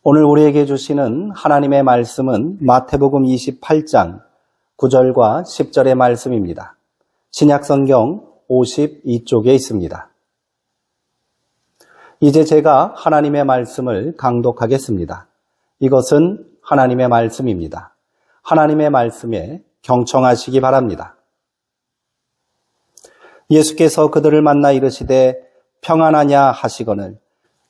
오늘 우리에게 주시는 하나님의 말씀은 마태복음 28장 9절과 10절의 말씀입니다. 신약성경 52쪽에 있습니다. 이제 제가 하나님의 말씀을 강독하겠습니다. 이것은 하나님의 말씀입니다. 하나님의 말씀에 경청하시기 바랍니다. 예수께서 그들을 만나 이르시되 평안하냐 하시거늘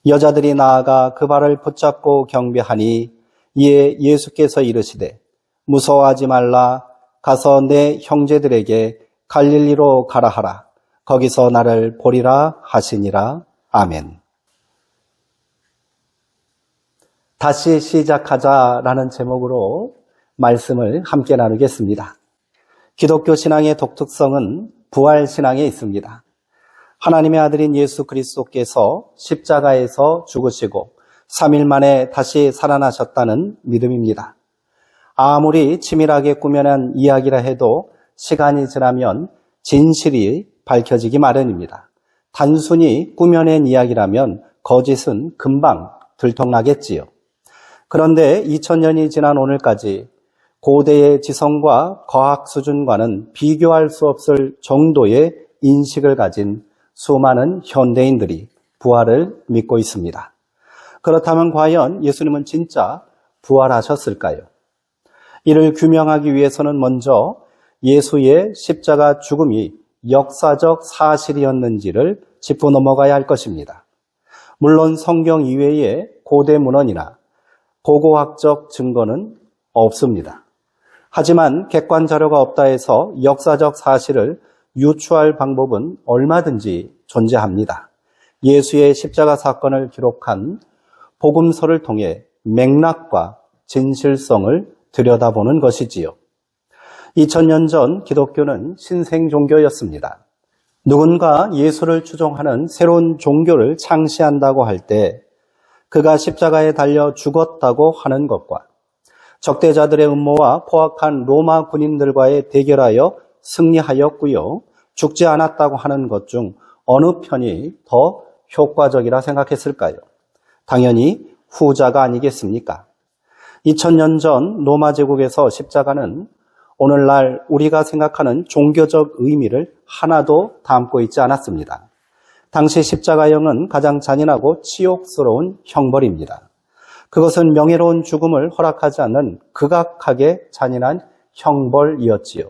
여자들이 나아가 그 발을 붙잡고 경배하니 이에 예수께서 이르시되 무서워하지 말라. 가서 내 형제들에게 갈릴리로 가라 하라. 거기서 나를 보리라 하시니라. 아멘. 다시 시작하자라는 제목으로 말씀을 함께 나누겠습니다. 기독교 신앙의 독특성은 부활 신앙에 있습니다. 하나님의 아들인 예수 그리스도께서 십자가에서 죽으시고 3일 만에 다시 살아나셨다는 믿음입니다. 아무리 치밀하게 꾸며낸 이야기라 해도 시간이 지나면 진실이 밝혀지기 마련입니다. 단순히 꾸며낸 이야기라면 거짓은 금방 들통나겠지요. 그런데 2000년이 지난 오늘까지 고대의 지성과 과학 수준과는 비교할 수 없을 정도의 인식을 가진 수많은 현대인들이 부활을 믿고 있습니다. 그렇다면 과연 예수님은 진짜 부활하셨을까요? 이를 규명하기 위해서는 먼저 예수의 십자가 죽음이 역사적 사실이었는지를 짚고 넘어가야 할 것입니다. 물론 성경 이외에 고대 문헌이나 고고학적 증거는 없습니다. 하지만 객관 자료가 없다 해서 역사적 사실을 유추할 방법은 얼마든지 존재합니다. 예수의 십자가 사건을 기록한 복음서를 통해 맥락과 진실성을 들여다보는 것이지요. 2000년 전 기독교는 신생 종교였습니다. 누군가 예수를 추종하는 새로운 종교를 창시한다고 할 때 그가 십자가에 달려 죽었다고 하는 것과 적대자들의 음모와 포악한 로마 군인들과의 대결하여 승리하였고요. 죽지 않았다고 하는 것 중 어느 편이 더 효과적이라 생각했을까요? 당연히 후자가 아니겠습니까? 2000년 전 로마 제국에서 십자가는 오늘날 우리가 생각하는 종교적 의미를 하나도 담고 있지 않았습니다. 당시 십자가형은 가장 잔인하고 치욕스러운 형벌입니다. 그것은 명예로운 죽음을 허락하지 않는 극악하게 잔인한 형벌이었지요.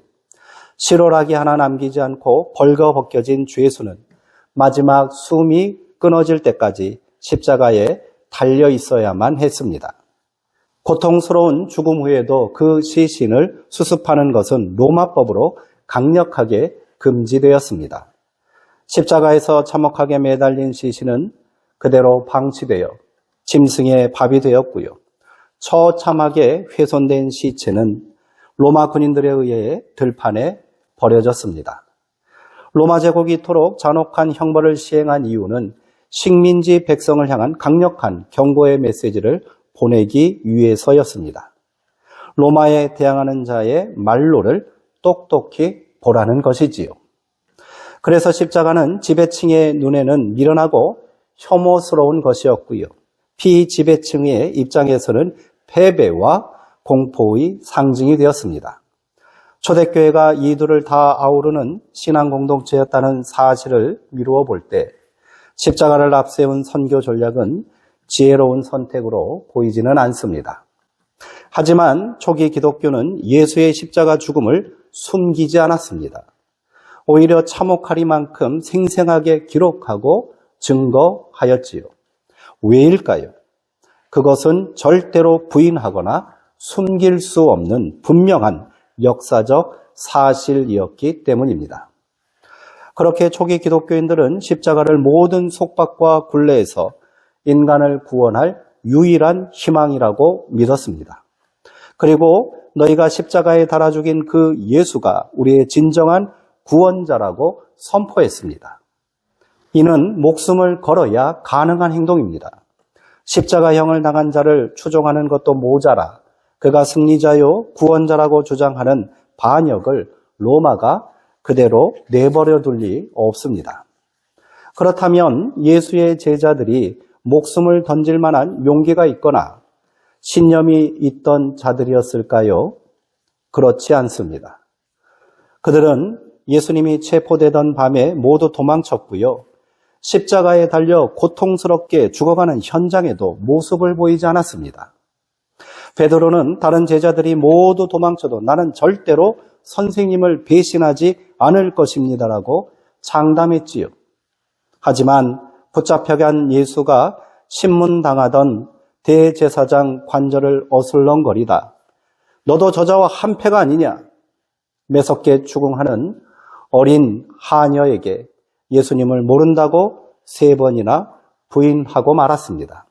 실오라기 하나 남기지 않고 벌거벗겨진 죄수는 마지막 숨이 끊어질 때까지 십자가에 달려 있어야만 했습니다. 고통스러운 죽음 후에도 그 시신을 수습하는 것은 로마법으로 강력하게 금지되었습니다. 십자가에서 참혹하게 매달린 시신은 그대로 방치되어 짐승의 밥이 되었고요. 처참하게 훼손된 시체는 로마 군인들에 의해 들판에 버려졌습니다. 로마 제국이 이토록 잔혹한 형벌을 시행한 이유는 식민지 백성을 향한 강력한 경고의 메시지를 보내기 위해서였습니다. 로마에 대항하는 자의 말로를 똑똑히 보라는 것이지요. 그래서 십자가는 지배층의 눈에는 미련하고 혐오스러운 것이었고요. 피지배층의 입장에서는 패배와 공포의 상징이 되었습니다. 초대교회가 이 둘을 다 아우르는 신앙 공동체였다는 사실을 미루어 볼 때 십자가를 앞세운 선교 전략은 지혜로운 선택으로 보이지는 않습니다. 하지만 초기 기독교는 예수의 십자가 죽음을 숨기지 않았습니다. 오히려 참혹하리만큼 생생하게 기록하고 증거하였지요. 왜일까요? 그것은 절대로 부인하거나 숨길 수 없는 분명한 역사적 사실이었기 때문입니다. 그렇게 초기 기독교인들은 십자가를 모든 속박과 굴레에서 인간을 구원할 유일한 희망이라고 믿었습니다. 그리고 너희가 십자가에 달아 죽인 그 예수가 우리의 진정한 구원자라고 선포했습니다. 이는 목숨을 걸어야 가능한 행동입니다. 십자가형을 당한 자를 추종하는 것도 모자라 그가 승리자요 구원자라고 주장하는 반역을 로마가 그대로 내버려 둘 리 없습니다. 그렇다면 예수의 제자들이 목숨을 던질 만한 용기가 있거나 신념이 있던 자들이었을까요? 그렇지 않습니다. 그들은 예수님이 체포되던 밤에 모두 도망쳤고요. 십자가에 달려 고통스럽게 죽어가는 현장에도 모습을 보이지 않았습니다. 베드로는 다른 제자들이 모두 도망쳐도 나는 절대로 선생님을 배신하지 않을 것입니다라고 장담했지요. 하지만 붙잡혀간 예수가 신문당하던 대제사장 관절을 어슬렁거리다 너도 저자와 한패가 아니냐 매섭게 추궁하는 어린 하녀에게 예수님을 모른다고 3번이나 부인하고 말았습니다.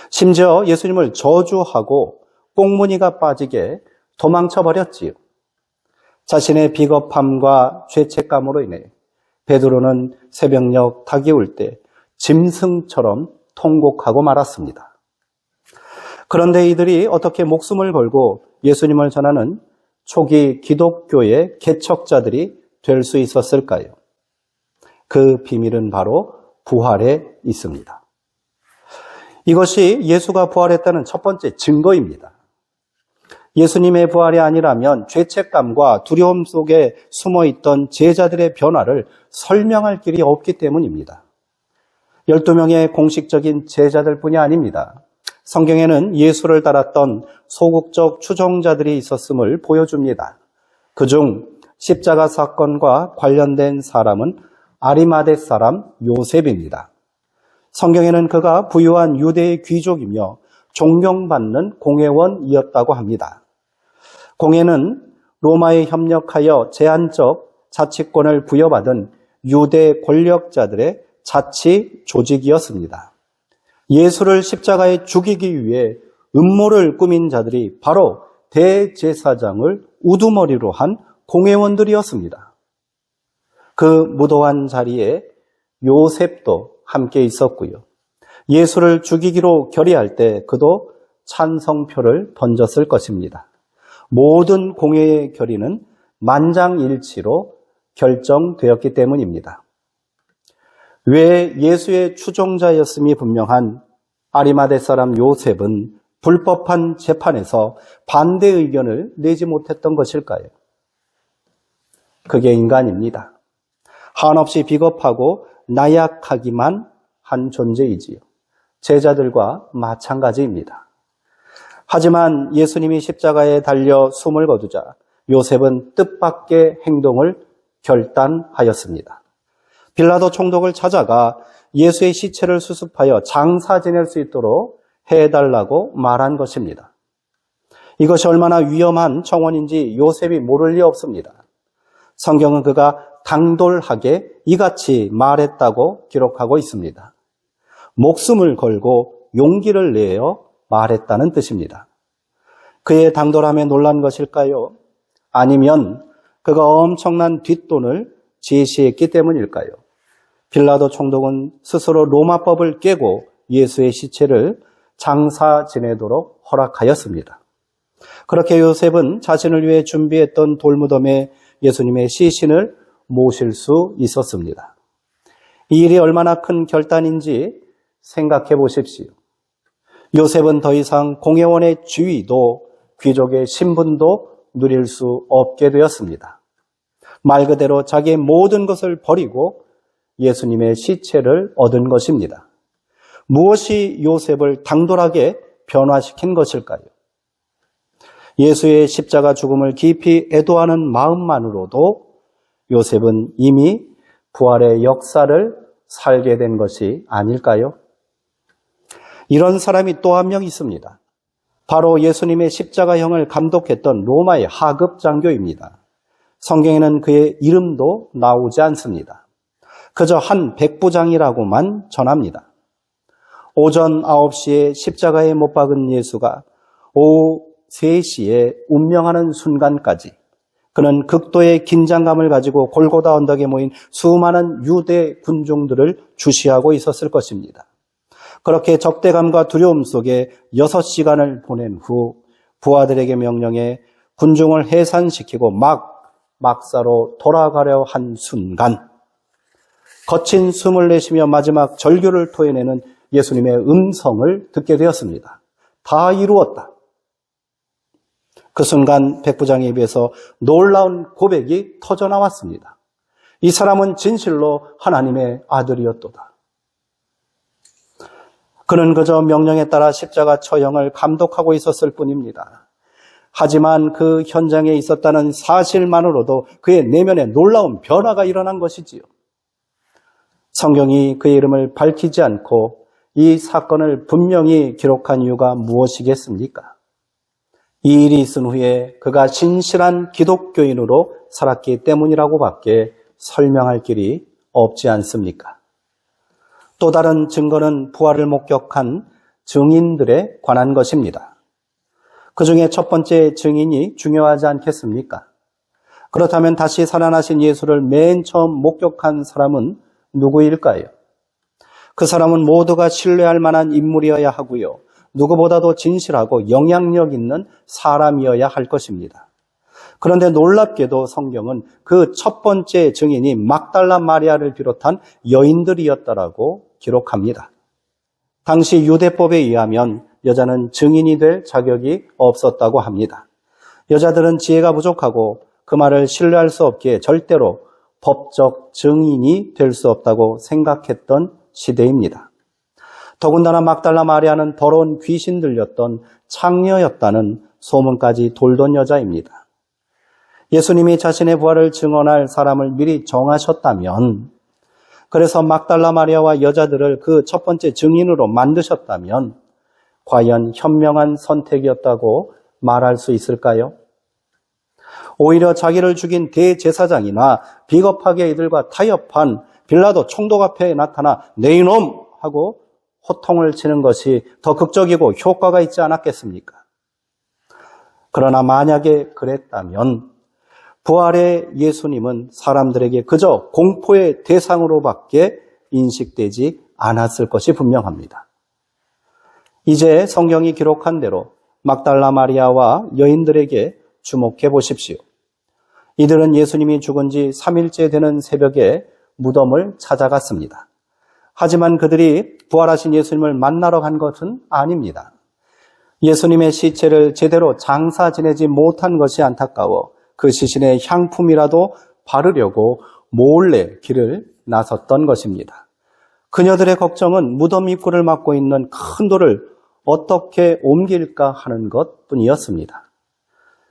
심지어 예수님을 저주하고 꽁무니가 빠지게 도망쳐버렸지요. 자신의 비겁함과 죄책감으로 인해 베드로는 새벽녘 닭이 울 때 짐승처럼 통곡하고 말았습니다. 그런데 이들이 어떻게 목숨을 걸고 예수님을 전하는 초기 기독교의 개척자들이 될 수 있었을까요? 그 비밀은 바로 부활에 있습니다. 이것이 예수가 부활했다는 첫 번째 증거입니다. 예수님의 부활이 아니라면 죄책감과 두려움 속에 숨어있던 제자들의 변화를 설명할 길이 없기 때문입니다. 12명의 공식적인 제자들뿐이 아닙니다. 성경에는 예수를 따랐던 소극적 추종자들이 있었음을 보여줍니다. 그중 십자가 사건과 관련된 사람은 아리마대 사람 요셉입니다. 성경에는 그가 부유한 유대의 귀족이며 존경받는 공회원이었다고 합니다. 공회는 로마에 협력하여 제한적 자치권을 부여받은 유대 권력자들의 자치 조직이었습니다. 예수를 십자가에 죽이기 위해 음모를 꾸민 자들이 바로 대제사장을 우두머리로 한 공회원들이었습니다. 그 무도한 자리에 요셉도 함께 있었고요. 예수를 죽이기로 결의할 때 그도 찬성표를 던졌을 것입니다. 모든 공회의 결의는 만장일치로 결정되었기 때문입니다. 왜 예수의 추종자였음이 분명한 아리마대 사람 요셉은 불법한 재판에서 반대 의견을 내지 못했던 것일까요? 그게 인간입니다. 한없이 비겁하고 나약하기만 한 존재이지요. 제자들과 마찬가지입니다. 하지만 예수님이 십자가에 달려 숨을 거두자 요셉은 뜻밖의 행동을 결단하였습니다. 빌라도 총독을 찾아가 예수의 시체를 수습하여 장사 지낼 수 있도록 해달라고 말한 것입니다. 이것이 얼마나 위험한 청원인지 요셉이 모를 리 없습니다. 성경은 그가 당돌하게 이같이 말했다고 기록하고 있습니다. 목숨을 걸고 용기를 내어 말했다는 뜻입니다. 그의 당돌함에 놀란 것일까요? 아니면 그가 엄청난 뒷돈을 제시했기 때문일까요? 빌라도 총독은 스스로 로마법을 깨고 예수의 시체를 장사 지내도록 허락하였습니다. 그렇게 요셉은 자신을 위해 준비했던 돌무덤에 예수님의 시신을 모실 수 있었습니다. 이 일이 얼마나 큰 결단인지 생각해 보십시오. 요셉은 더 이상 공회원의 지위도 귀족의 신분도 누릴 수 없게 되었습니다. 말 그대로 자기의 모든 것을 버리고 예수님의 시체를 얻은 것입니다. 무엇이 요셉을 당돌하게 변화시킨 것일까요? 예수의 십자가 죽음을 깊이 애도하는 마음만으로도 요셉은 이미 부활의 역사를 살게 된 것이 아닐까요? 이런 사람이 또 한 명 있습니다. 바로 예수님의 십자가형을 감독했던 로마의 하급 장교입니다. 성경에는 그의 이름도 나오지 않습니다. 그저 한 백부장이라고만 전합니다. 오전 9시에 십자가에 못 박은 예수가 오후 3시에 운명하는 순간까지 그는 극도의 긴장감을 가지고 골고다 언덕에 모인 수많은 유대 군중들을 주시하고 있었을 것입니다. 그렇게 적대감과 두려움 속에 6시간을 보낸 후 부하들에게 명령해 군중을 해산시키고 막사로 돌아가려 한 순간 거친 숨을 내쉬며 마지막 절규를 토해내는 예수님의 음성을 듣게 되었습니다. 다 이루었다. 그 순간 백부장의 입에서 놀라운 고백이 터져 나왔습니다. 이 사람은 진실로 하나님의 아들이었도다. 그는 그저 명령에 따라 십자가 처형을 감독하고 있었을 뿐입니다. 하지만 그 현장에 있었다는 사실만으로도 그의 내면에 놀라운 변화가 일어난 것이지요. 성경이 그의 이름을 밝히지 않고 이 사건을 분명히 기록한 이유가 무엇이겠습니까? 이 일이 있은 후에 그가 신실한 기독교인으로 살았기 때문이라고 밖에 설명할 길이 없지 않습니까? 또 다른 증거는 부활을 목격한 증인들에 관한 것입니다. 그 중에 첫 번째 증인이 중요하지 않겠습니까? 그렇다면 다시 살아나신 예수를 맨 처음 목격한 사람은 누구일까요? 그 사람은 모두가 신뢰할 만한 인물이어야 하고요. 누구보다도 진실하고 영향력 있는 사람이어야 할 것입니다. 그런데 놀랍게도 성경은 그 첫 번째 증인이 막달라 마리아를 비롯한 여인들이었다라고 기록합니다. 당시 유대법에 의하면 여자는 증인이 될 자격이 없었다고 합니다. 여자들은 지혜가 부족하고 그 말을 신뢰할 수 없기에 절대로 법적 증인이 될 수 없다고 생각했던 시대입니다. 더군다나 막달라 마리아는 더러운 귀신 들렸던 창녀였다는 소문까지 돌던 여자입니다. 예수님이 자신의 부활을 증언할 사람을 미리 정하셨다면, 그래서 막달라 마리아와 여자들을 그 첫 번째 증인으로 만드셨다면 과연 현명한 선택이었다고 말할 수 있을까요? 오히려 자기를 죽인 대제사장이나 비겁하게 이들과 타협한 빌라도 총독 앞에 나타나 내 이놈! 하고 호통을 치는 것이 더 극적이고 효과가 있지 않았겠습니까? 그러나 만약에 그랬다면 부활의 예수님은 사람들에게 그저 공포의 대상으로밖에 인식되지 않았을 것이 분명합니다. 이제 성경이 기록한 대로 막달라 마리아와 여인들에게 주목해 보십시오. 이들은 예수님이 죽은 지 3일째 되는 새벽에 무덤을 찾아갔습니다. 하지만 그들이 부활하신 예수님을 만나러 간 것은 아닙니다. 예수님의 시체를 제대로 장사 지내지 못한 것이 안타까워 그 시신의 향품이라도 바르려고 몰래 길을 나섰던 것입니다. 그녀들의 걱정은 무덤 입구를 막고 있는 큰 돌을 어떻게 옮길까 하는 것뿐이었습니다.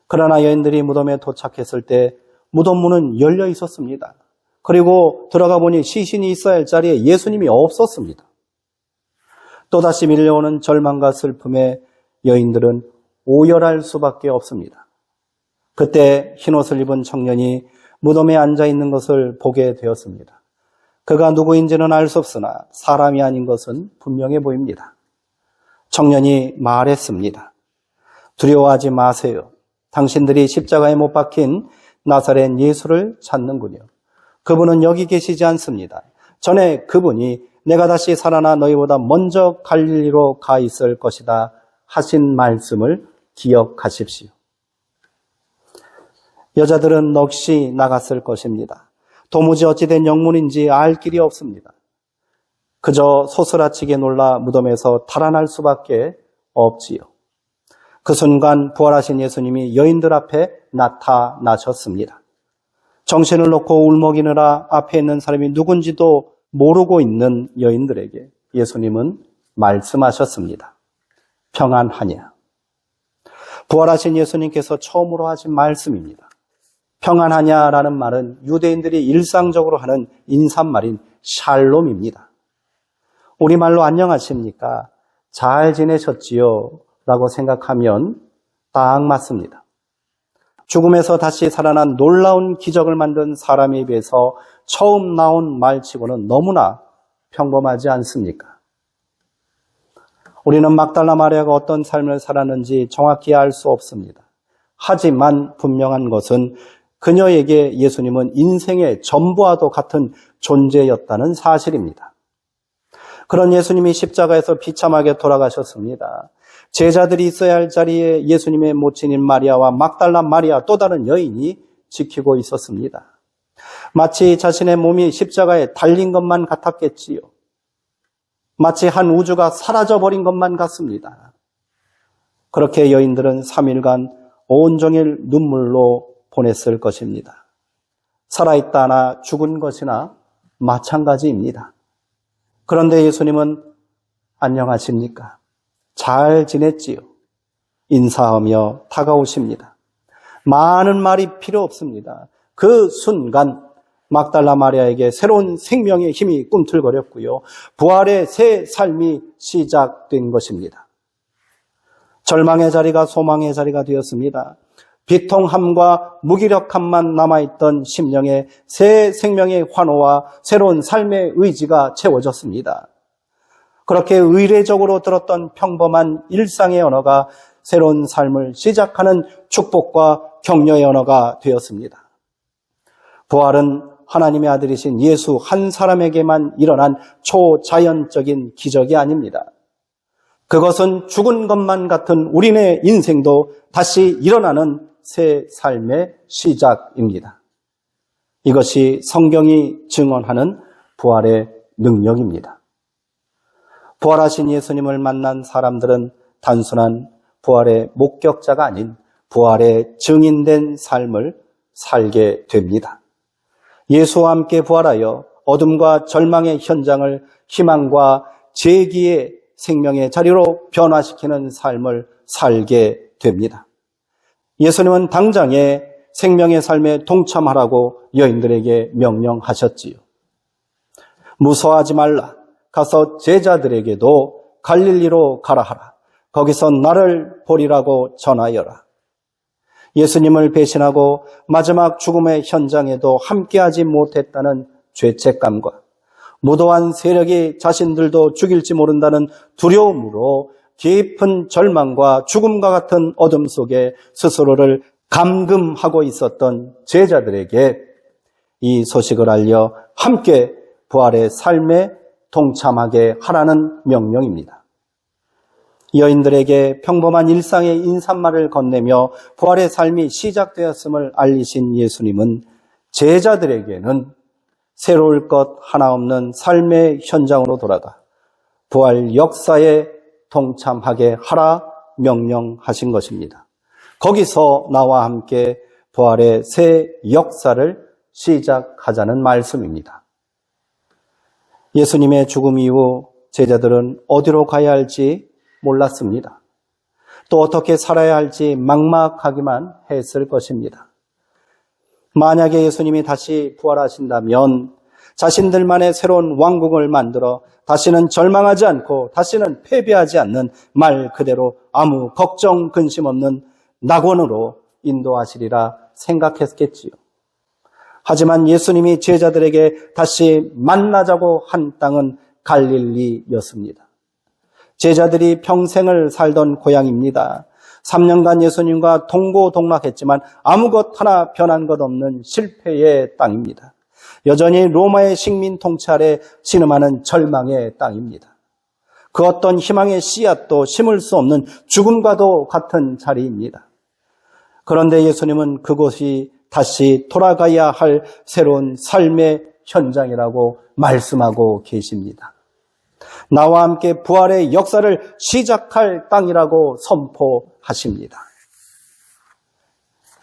그러나 여인들이 무덤에 도착했을 때 무덤 문은 열려 있었습니다. 그리고 들어가 보니 시신이 있어야 할 자리에 예수님이 없었습니다. 또다시 밀려오는 절망과 슬픔에 여인들은 오열할 수밖에 없습니다. 그때 흰옷을 입은 청년이 무덤에 앉아 있는 것을 보게 되었습니다. 그가 누구인지는 알 수 없으나 사람이 아닌 것은 분명해 보입니다. 청년이 말했습니다. 두려워하지 마세요. 당신들이 십자가에 못 박힌 나사렛 예수를 찾는군요. 그분은 여기 계시지 않습니다. 전에 그분이 내가 다시 살아나 너희보다 먼저 갈릴리로 가 있을 것이다 하신 말씀을 기억하십시오. 여자들은 넋이 나갔을 것입니다. 도무지 어찌된 영문인지 알 길이 없습니다. 그저 소스라치게 놀라 무덤에서 달아날 수밖에 없지요. 그 순간 부활하신 예수님이 여인들 앞에 나타나셨습니다. 정신을 놓고 울먹이느라 앞에 있는 사람이 누군지도 모르고 있는 여인들에게 예수님은 말씀하셨습니다. 평안하냐? 부활하신 예수님께서 처음으로 하신 말씀입니다. 평안하냐라는 말은 유대인들이 일상적으로 하는 인사말인 샬롬입니다. 우리말로 안녕하십니까? 잘 지내셨지요? 라고 생각하면 딱 맞습니다. 죽음에서 다시 살아난 놀라운 기적을 만든 사람에 비해서 처음 나온 말치고는 너무나 평범하지 않습니까? 우리는 막달라 마리아가 어떤 삶을 살았는지 정확히 알 수 없습니다. 하지만 분명한 것은 그녀에게 예수님은 인생의 전부와도 같은 존재였다는 사실입니다. 그런 예수님이 십자가에서 비참하게 돌아가셨습니다. 제자들이 있어야 할 자리에 예수님의 모친인 마리아와 막달라 마리아 또 다른 여인이 지키고 있었습니다. 마치 자신의 몸이 십자가에 달린 것만 같았겠지요. 마치 한 우주가 사라져버린 것만 같습니다. 그렇게 여인들은 3일간 온종일 눈물로 보냈을 것입니다. 살아있다나 죽은 것이나 마찬가지입니다. 그런데 예수님은 안녕하십니까? 잘 지냈지요? 인사하며 다가오십니다. 많은 말이 필요 없습니다. 그 순간 막달라 마리아에게 새로운 생명의 힘이 꿈틀거렸고요. 부활의 새 삶이 시작된 것입니다. 절망의 자리가 소망의 자리가 되었습니다. 비통함과 무기력함만 남아있던 심령에 새 생명의 환호와 새로운 삶의 의지가 채워졌습니다. 그렇게 의례적으로 들었던 평범한 일상의 언어가 새로운 삶을 시작하는 축복과 격려의 언어가 되었습니다. 부활은 하나님의 아들이신 예수 한 사람에게만 일어난 초자연적인 기적이 아닙니다. 그것은 죽은 것만 같은 우리네 인생도 다시 일어나는 새 삶의 시작입니다. 이것이 성경이 증언하는 부활의 능력입니다. 부활하신 예수님을 만난 사람들은 단순한 부활의 목격자가 아닌 부활의 증인된 삶을 살게 됩니다. 예수와 함께 부활하여 어둠과 절망의 현장을 희망과 재기의 생명의 자리로 변화시키는 삶을 살게 됩니다. 예수님은 당장에 생명의 삶에 동참하라고 여인들에게 명령하셨지요. 무서워하지 말라. 가서 제자들에게도 갈릴리로 가라 하라. 거기서 나를 보리라고 전하여라. 예수님을 배신하고 마지막 죽음의 현장에도 함께하지 못했다는 죄책감과 무도한 세력이 자신들도 죽일지 모른다는 두려움으로 깊은 절망과 죽음과 같은 어둠 속에 스스로를 감금하고 있었던 제자들에게 이 소식을 알려 함께 부활의 삶에 동참하게 하라는 명령입니다. 여인들에게 평범한 일상의 인사말을 건네며 부활의 삶이 시작되었음을 알리신 예수님은 제자들에게는 새로울 것 하나 없는 삶의 현장으로 돌아가 부활 역사에 동참하게 하라 명령하신 것입니다. 거기서 나와 함께 부활의 새 역사를 시작하자는 말씀입니다. 예수님의 죽음 이후 제자들은 어디로 가야 할지 몰랐습니다. 또 어떻게 살아야 할지 막막하기만 했을 것입니다. 만약에 예수님이 다시 부활하신다면 자신들만의 새로운 왕국을 만들어 다시는 절망하지 않고 다시는 패배하지 않는 말 그대로 아무 걱정 근심 없는 낙원으로 인도하시리라 생각했겠지요. 하지만 예수님이 제자들에게 다시 만나자고 한 땅은 갈릴리였습니다. 제자들이 평생을 살던 고향입니다. 3년간 예수님과 동고동락했지만 아무것 하나 변한 것 없는 실패의 땅입니다. 여전히 로마의 식민 통치 아래 신음하는 절망의 땅입니다. 그 어떤 희망의 씨앗도 심을 수 없는 죽음과도 같은 자리입니다. 그런데 예수님은 그곳이 다시 돌아가야 할 새로운 삶의 현장이라고 말씀하고 계십니다. 나와 함께 부활의 역사를 시작할 땅이라고 선포하십니다.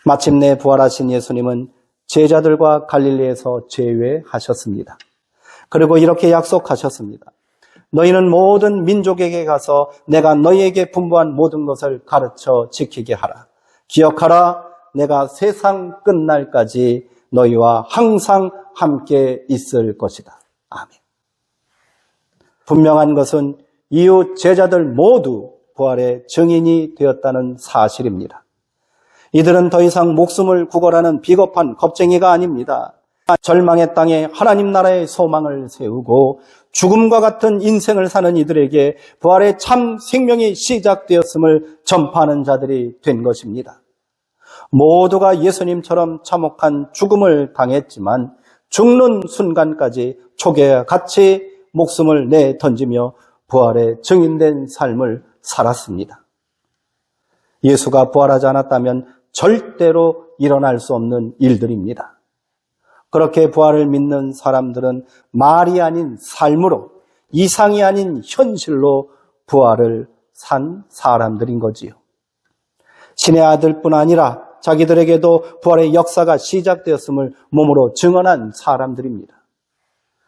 마침내 부활하신 예수님은 제자들과 갈릴리에서 제외하셨습니다. 그리고 이렇게 약속하셨습니다. 너희는 모든 민족에게 가서 내가 너희에게 분부한 모든 것을 가르쳐 지키게 하라. 기억하라. 내가 세상 끝날까지 너희와 항상 함께 있을 것이다. 아멘. 분명한 것은 이후 제자들 모두 부활의 증인이 되었다는 사실입니다. 이들은 더 이상 목숨을 구걸하는 비겁한 겁쟁이가 아닙니다. 절망의 땅에 하나님 나라의 소망을 세우고 죽음과 같은 인생을 사는 이들에게 부활의 참 생명이 시작되었음을 전파하는 자들이 된 것입니다. 모두가 예수님처럼 참혹한 죽음을 당했지만 죽는 순간까지 초계와 같이 목숨을 내던지며 부활의 증인된 삶을 살았습니다. 예수가 부활하지 않았다면 절대로 일어날 수 없는 일들입니다. 그렇게 부활을 믿는 사람들은 말이 아닌 삶으로, 이상이 아닌 현실로 부활을 산 사람들인 거지요. 신의 아들뿐 아니라 자기들에게도 부활의 역사가 시작되었음을 몸으로 증언한 사람들입니다.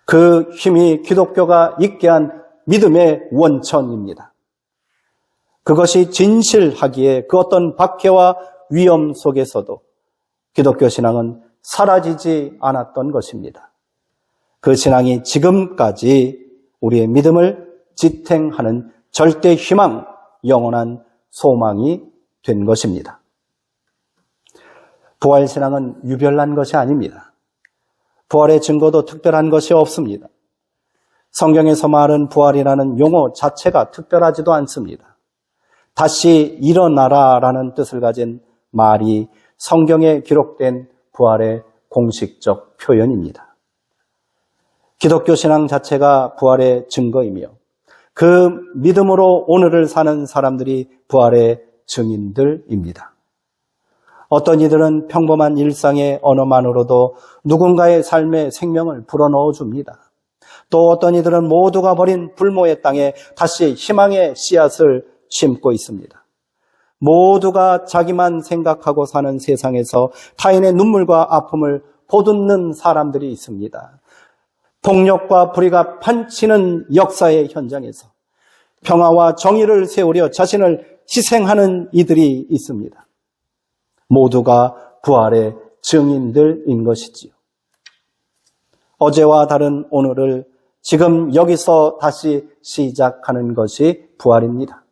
그 힘이 기독교가 있게 한 믿음의 원천입니다. 그것이 진실하기에 그 어떤 박해와 위험 속에서도 기독교 신앙은 사라지지 않았던 것입니다. 그 신앙이 지금까지 우리의 믿음을 지탱하는 절대 희망, 영원한 소망이 된 것입니다. 부활 신앙은 유별난 것이 아닙니다. 부활의 증거도 특별한 것이 없습니다. 성경에서 말하는 부활이라는 용어 자체가 특별하지도 않습니다. 다시 일어나라라는 뜻을 가진 말이 성경에 기록된 부활의 공식적 표현입니다. 기독교 신앙 자체가 부활의 증거이며 그 믿음으로 오늘을 사는 사람들이 부활의 증인들입니다. 어떤 이들은 평범한 일상의 언어만으로도 누군가의 삶에 생명을 불어넣어 줍니다. 또 어떤 이들은 모두가 버린 불모의 땅에 다시 희망의 씨앗을 심고 있습니다. 모두가 자기만 생각하고 사는 세상에서 타인의 눈물과 아픔을 보듬는 사람들이 있습니다. 폭력과 불의가 판치는 역사의 현장에서 평화와 정의를 세우려 자신을 희생하는 이들이 있습니다. 모두가 부활의 증인들인 것이지요. 어제와 다른 오늘을 지금 여기서 다시 시작하는 것이 부활입니다.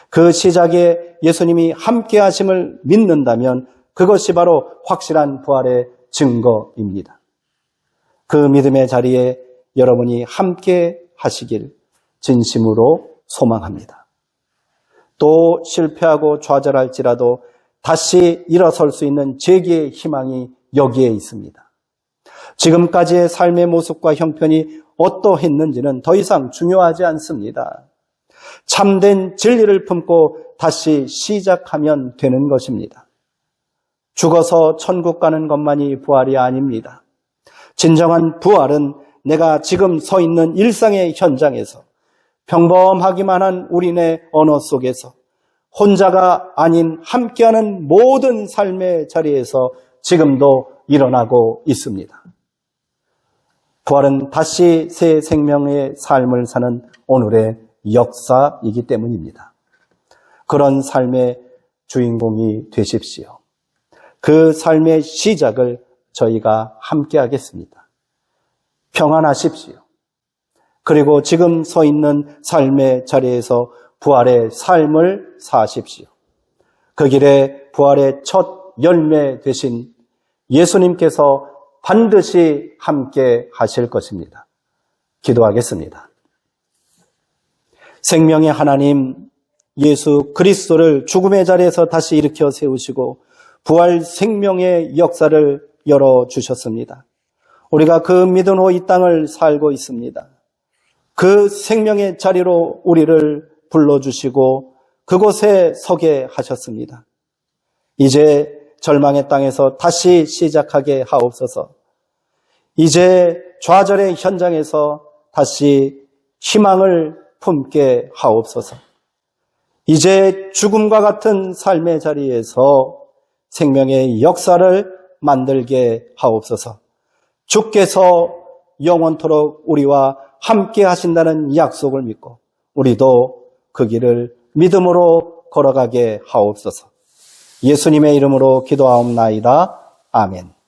그 시작에 예수님이 함께 하심을 믿는다면 그것이 바로 확실한 부활의 증거입니다. 그 믿음의 자리에 여러분이 함께 하시길 진심으로 소망합니다. 또 실패하고 좌절할지라도 다시 일어설 수 있는 재기의 희망이 여기에 있습니다. 지금까지의 삶의 모습과 형편이 어떠했는지는 더 이상 중요하지 않습니다. 참된 진리를 품고 다시 시작하면 되는 것입니다. 죽어서 천국 가는 것만이 부활이 아닙니다. 진정한 부활은 내가 지금 서 있는 일상의 현장에서 평범하기만 한 우리네 언어 속에서 혼자가 아닌 함께하는 모든 삶의 자리에서 지금도 일어나고 있습니다. 부활은 다시 새 생명의 삶을 사는 오늘의 역사이기 때문입니다. 그런 삶의 주인공이 되십시오. 그 삶의 시작을 저희가 함께 하겠습니다. 평안하십시오. 그리고 지금 서 있는 삶의 자리에서 부활의 삶을 사십시오. 그 길에 부활의 첫 열매 되신 예수님께서 반드시 함께 하실 것입니다. 기도하겠습니다. 생명의 하나님, 예수 그리스도를 죽음의 자리에서 다시 일으켜 세우시고 부활 생명의 역사를 열어주셨습니다. 우리가 그 믿음으로 이 땅을 살고 있습니다. 그 생명의 자리로 우리를 불러주시고 그곳에 서게 하셨습니다. 이제 절망의 땅에서 다시 시작하게 하옵소서. 이제 좌절의 현장에서 다시 희망을 품게 하옵소서. 이제 죽음과 같은 삶의 자리에서 생명의 역사를 만들게 하옵소서. 주께서 영원토록 우리와 함께 하신다는 약속을 믿고 우리도 그 길을 믿음으로 걸어가게 하옵소서. 예수님의 이름으로 기도하옵나이다. 아멘.